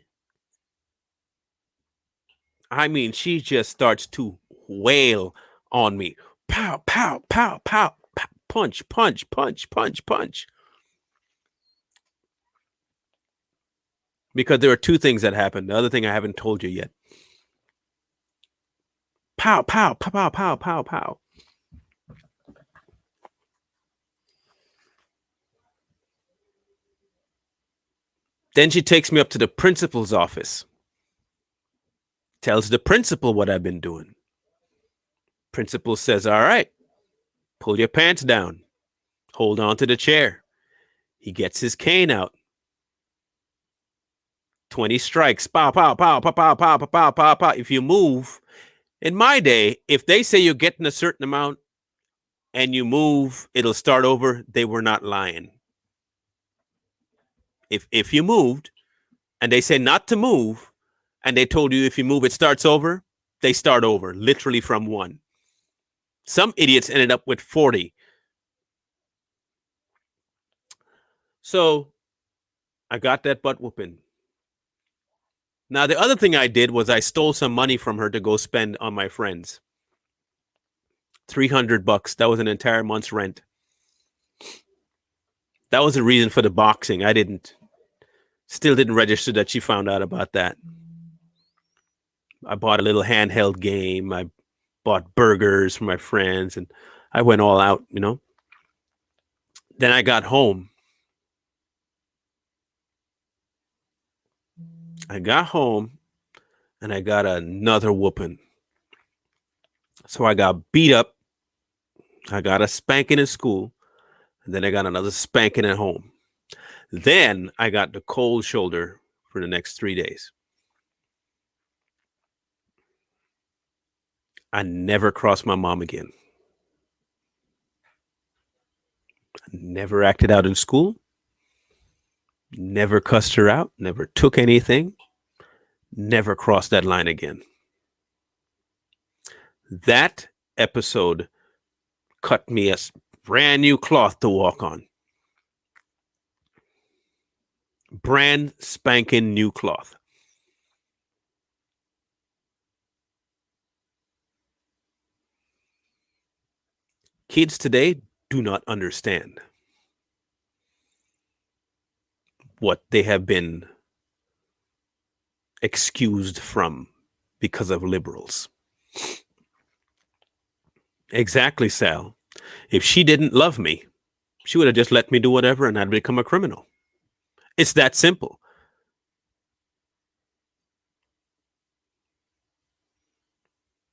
I mean, she just starts to wail on me. Pow, pow, pow, pow, pow, punch, punch, punch, punch, punch. Because there are two things that happened. The other thing I haven't told you yet. Pow, pow, pow, pow, pow, pow, pow. Then she takes me up to the principal's office. Tells the principal what I've been doing. Principal says, all right, pull your pants down. Hold on to the chair. He gets his cane out. 20 strikes. Pow, pow, pow, pow, pow, pow, pow, pow, pow, pow. If you move, in my day, if they say you're getting a certain amount and you move, it'll start over. They were not lying. If you moved and they say not to move, and they told you if you move it starts over, they start over, literally from one. Some idiots ended up with 40. So I got that butt whooping. Now, the other thing I did was I stole some money from her to go spend on my friends. $300. That was an entire month's rent. That was the reason for the boxing. Still didn't register that she found out about that. I bought a little handheld game. I bought burgers for my friends, and I went all out, Then I got home. And I got another whooping. So I got beat up. I got a spanking in school. And then I got another spanking at home. Then I got the cold shoulder for the next 3 days. I never crossed my mom again. I never acted out in school. Never cussed her out. Never took anything. Never crossed that line again. That episode cut me a brand new cloth to walk on. Brand spanking new cloth. Kids today do not understand what they have been excused from because of liberals. Exactly, Sal. If she didn't love me, she would have just let me do whatever and I'd become a criminal. It's that simple.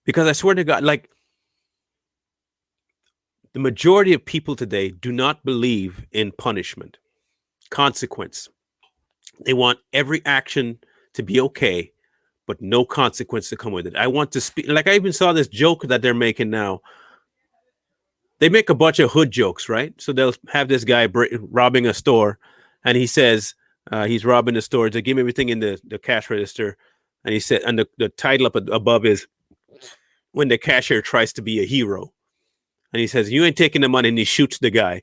Because I swear to God, like, the majority of people today do not believe in punishment, consequence. They want every action to be okay, but no consequence to come with it. I want to speak. Like, I even saw this joke that they're making now. They make a bunch of hood jokes, right? So they'll have this guy robbing a store, and he says he's robbing the store. To give him everything in the cash register, and he said, and the title up above is "When the cashier tries to be a hero," and he says, "You ain't taking the money," and he shoots the guy,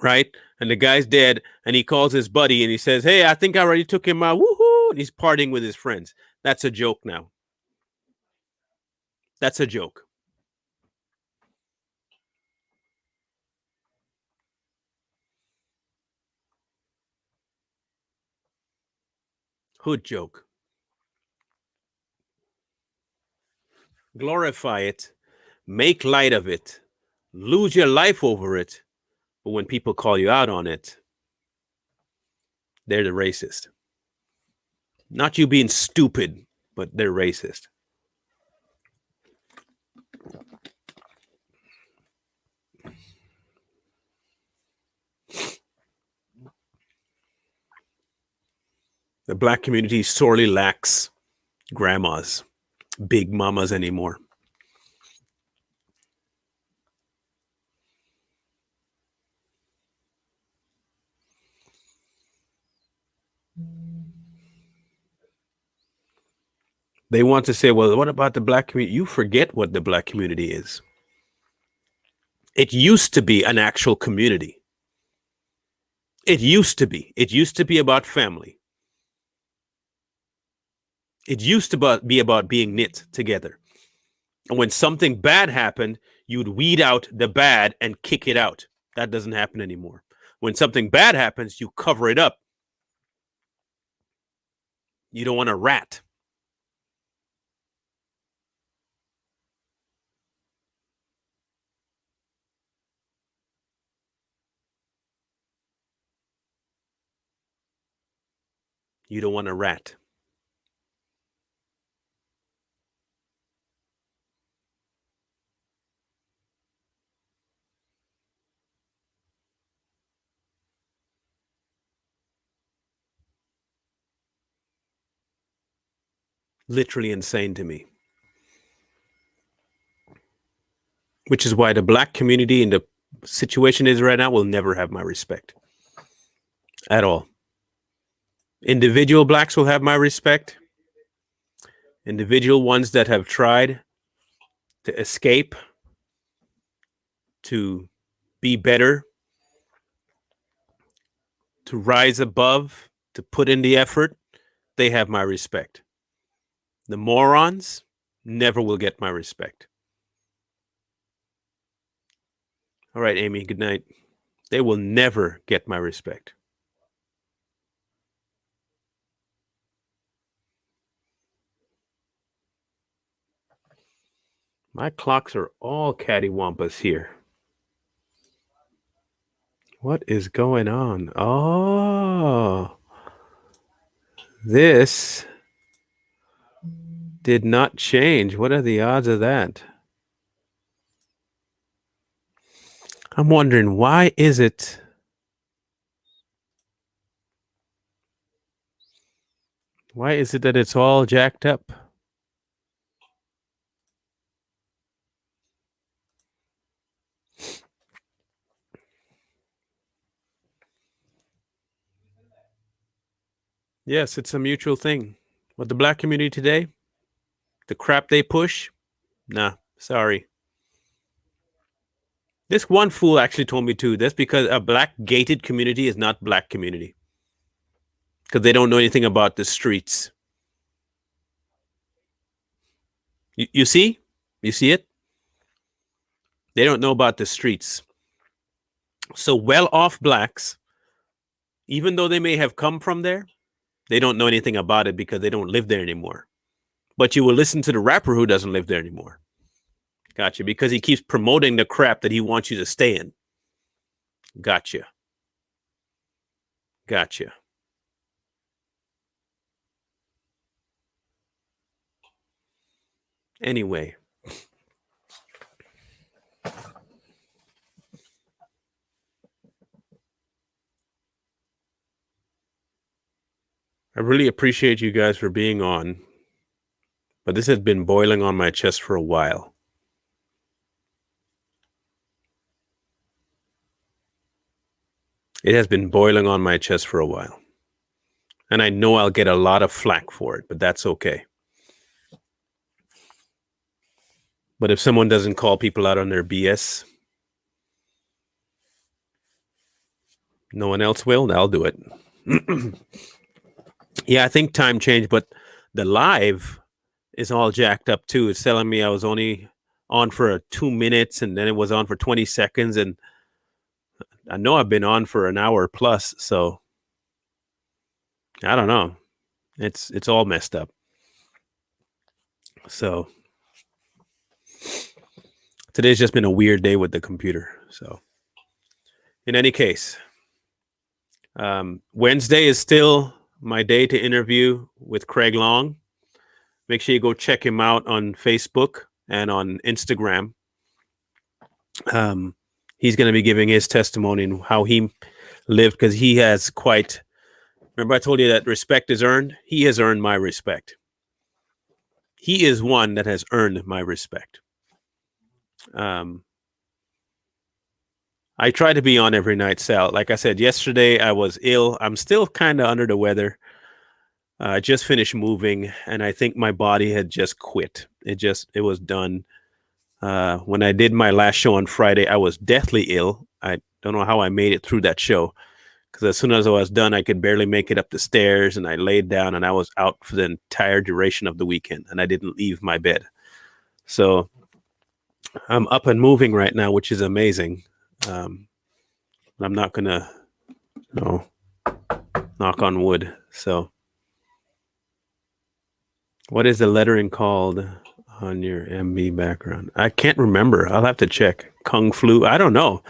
right? And the guy's dead, and he calls his buddy, and he says, "Hey, I think I already took him out. Woohoo!" And he's partying with his friends. That's a joke now. That's a joke. Hood joke. Glorify it, make light of it, lose your life over it, but when people call you out on it, they're the racist. Not you being stupid, but they're racist. The Black community sorely lacks grandmas, big mamas anymore. They want to say, well, what about the Black community? You forget what the Black community is. It used to be an actual community. It used to be. It used to be about family. It used to be about being knit together. And when something bad happened, you'd weed out the bad and kick it out. That doesn't happen anymore. When something bad happens, you cover it up. You don't want a rat. You don't want a rat. Literally insane to me. Which is why the Black community in the situation is right now will never have my respect. at all. Individual blacks will have my respect. Individual ones that have tried to escape, to be better, to rise above, to put in the effort, they have my respect. The morons never will get my respect. All right, Amy, good night. They will never get my respect. My clocks are all cattywampus here. What is going on? Oh, this did not change. What are the odds of that? I'm wondering, why is it? Why is it that it's all jacked up? Yes, it's a mutual thing. But the black community today, the crap they push, nah, sorry. This one fool actually told me too. That's because a black gated community is not black community. Because they don't know anything about the streets. You see? You see it? They don't know about the streets. So well-off blacks, even though they may have come from there, they don't know anything about it because they don't live there anymore. But you will listen to the rapper who doesn't live there anymore. Gotcha. Because he keeps promoting the crap that he wants you to stay in. Gotcha. Gotcha. Anyway. I really appreciate you guys for being on. But this has been boiling on my chest for a while. It has been boiling on my chest for a while. And I know I'll get a lot of flack for it, but that's okay. But if someone doesn't call people out on their BS, no one else will, I'll do it. Yeah, I think time changed, but the live is all jacked up too. It's telling me I was only on for 2 minutes and then it was on for 20 seconds. And I know I've been on for an hour plus, so I don't know. It's all messed up. So today's just been a weird day with the computer. So in any case, Wednesday is still my day to interview with Craig Long. Make sure you go check him out on Facebook and on Instagram. He's going to be giving his testimony and how he lived, because he has quite. Remember, I told you that respect is earned. He has earned my respect. He is one that has earned my respect. I try to be on every night, Sal. Like I said, yesterday I was ill. I'm still kind of under the weather. I just finished moving, and I think my body had just quit. It was done. When I did my last show on Friday, I was deathly ill. I don't know how I made it through that show, because as soon as I was done, I could barely make it up the stairs, and I laid down, and I was out for the entire duration of the weekend, and I didn't leave my bed. So I'm up and moving right now, which is amazing. I'm not gonna, knock on wood. So, what is the lettering called on your MB background? I can't remember. I'll have to check. Kung flu. I don't know.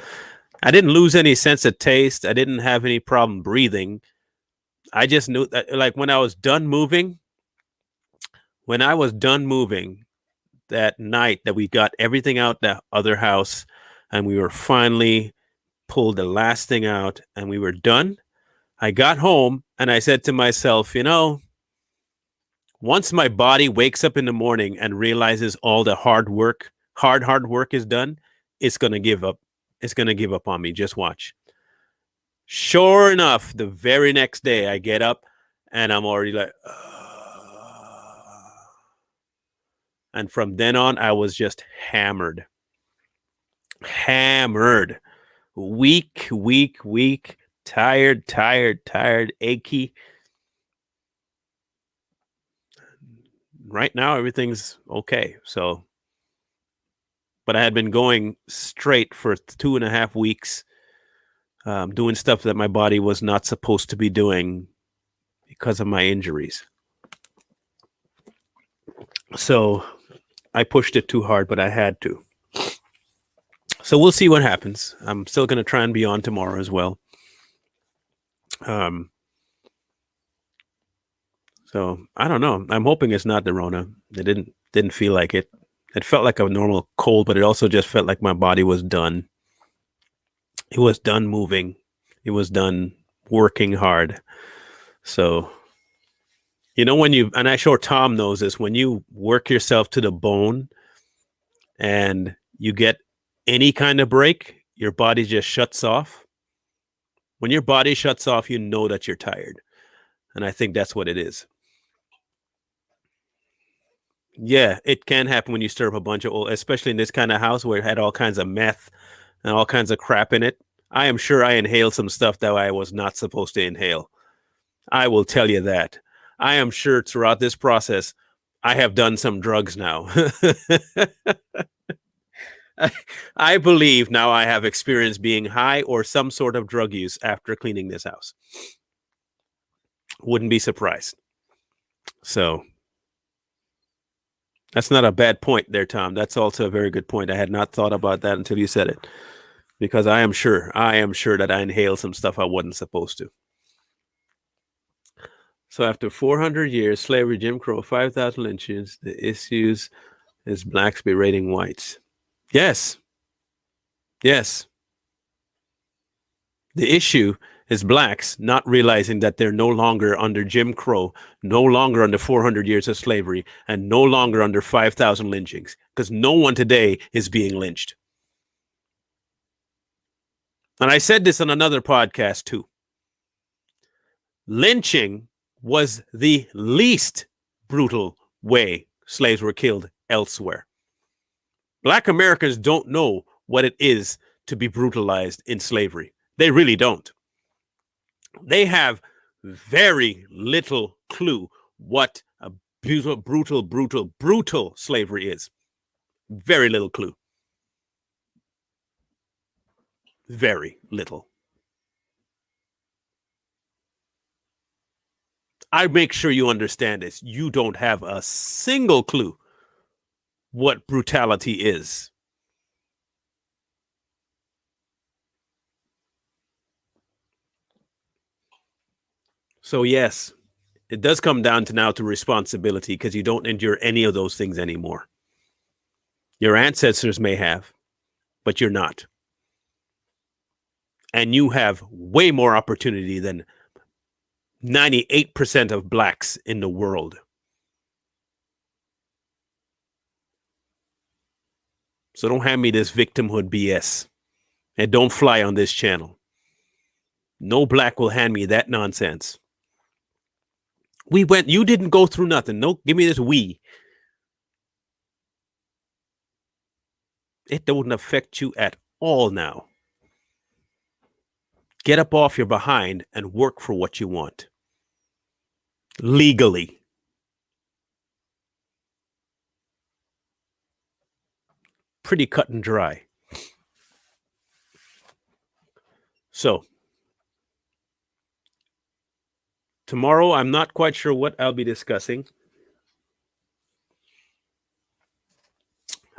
I didn't lose any sense of taste. I didn't have any problem breathing. I just knew that, like, when I was done moving that night that we got everything out the other house and we were finally pulled the last thing out and we were done, I got home and I said to myself, once my body wakes up in the morning and realizes all the hard work is done, it's going to give up. It's going to give up on me. Just watch. Sure enough, the very next day I get up and I'm already like, and from then on, I was just hammered. Weak, tired, achy. Right now, everything's okay. So, but I had been going straight for 2.5 weeks, doing stuff that my body was not supposed to be doing because of my injuries. So I pushed it too hard, but I had to. So we'll see what happens. I'm still going to try and be on tomorrow as well. So I don't know. I'm hoping it's not the Rona. It didn't feel like it. It felt like a normal cold, but it also just felt like my body was done. It was done moving. It was done working hard. So, when and I'm sure Tom knows this, when you work yourself to the bone and you get any kind of break, your body just shuts off. When your body shuts off, you know that you're tired. And I think that's what it is. Yeah, it can happen when you stir up a bunch of old, especially in this kind of house where it had all kinds of meth and all kinds of crap in it. I am sure I inhaled some stuff that I was not supposed to inhale. I will tell you that. I am sure throughout this process, I have done some drugs now. I believe now I have experienced being high or some sort of drug use after cleaning this house. Wouldn't be surprised. So that's not a bad point there, Tom. That's also a very good point. I had not thought about that until you said it. Because I am sure that I inhaled some stuff I wasn't supposed to. So after 400 years, slavery, Jim Crow, 5,000 lynchings, the issues is blacks berating whites. Yes. The issue is blacks not realizing that they're no longer under Jim Crow, no longer under 400 years of slavery, and no longer under 5,000 lynchings, because no one today is being lynched. And I said this on another podcast too. Lynching was the least brutal way slaves were killed elsewhere. Black Americans don't know what it is to be brutalized in slavery. They really don't. They have very little clue what a brutal slavery is. Very little clue. Very little. I make sure you understand this. You don't have a single clue what brutality is. So yes, it does come down to now to responsibility, because you don't endure any of those things anymore. Your ancestors may have, but you're not. And you have way more opportunity than 98% of blacks in the world. So don't hand me this victimhood BS. And don't fly on this channel. No black will hand me that nonsense. You didn't go through nothing. No, give me this we. It don't affect you at all now. Get up off your behind and work for what you want. Legally. Pretty cut and dry. So, tomorrow, I'm not quite sure what I'll be discussing.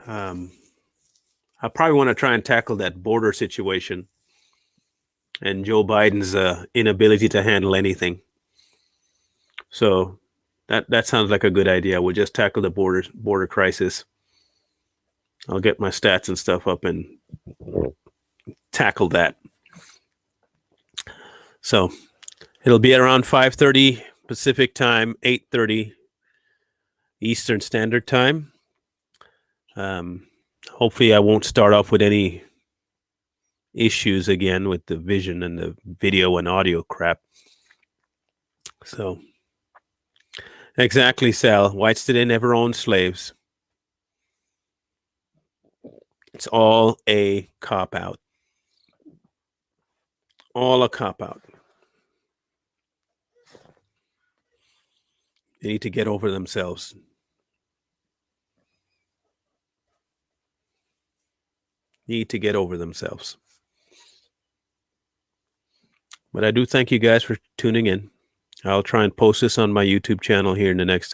I probably want to try and tackle that border situation and Joe Biden's inability to handle anything. So that sounds like a good idea. We'll just tackle the border crisis. I'll get my stats and stuff up and tackle that. So it'll be at around 5:30 Pacific time, 8:30 Eastern Standard Time. Hopefully I won't start off with any issues again with the vision and the video and audio crap. So, exactly, Sal. Whites today never owned slaves. It's all a cop out. All a cop out. They need to get over themselves. Need to get over themselves. But I do thank you guys for tuning in. I'll try and post this on my YouTube channel here in the next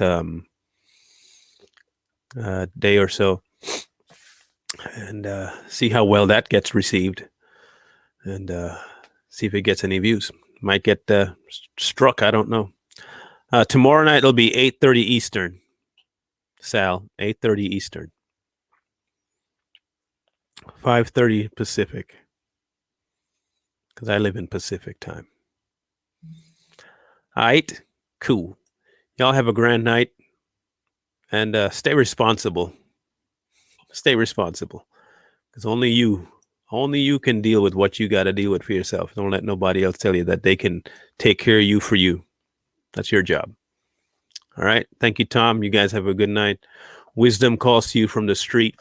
day or so, and see how well that gets received, and see if it gets any views. Might get struck. I don't know. Tomorrow night it'll be 8:30 Eastern. Sal, 8:30 Eastern. 5:30 Pacific. Because I live in Pacific time. All right, cool. Y'all have a grand night, and stay responsible. Stay responsible, because only you can deal with what you got to deal with for yourself. Don't let nobody else tell you that they can take care of you for you. That's your job. All right. Thank you, Tom. You guys have a good night. Wisdom calls to you from the street.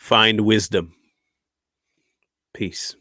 Find wisdom. Peace.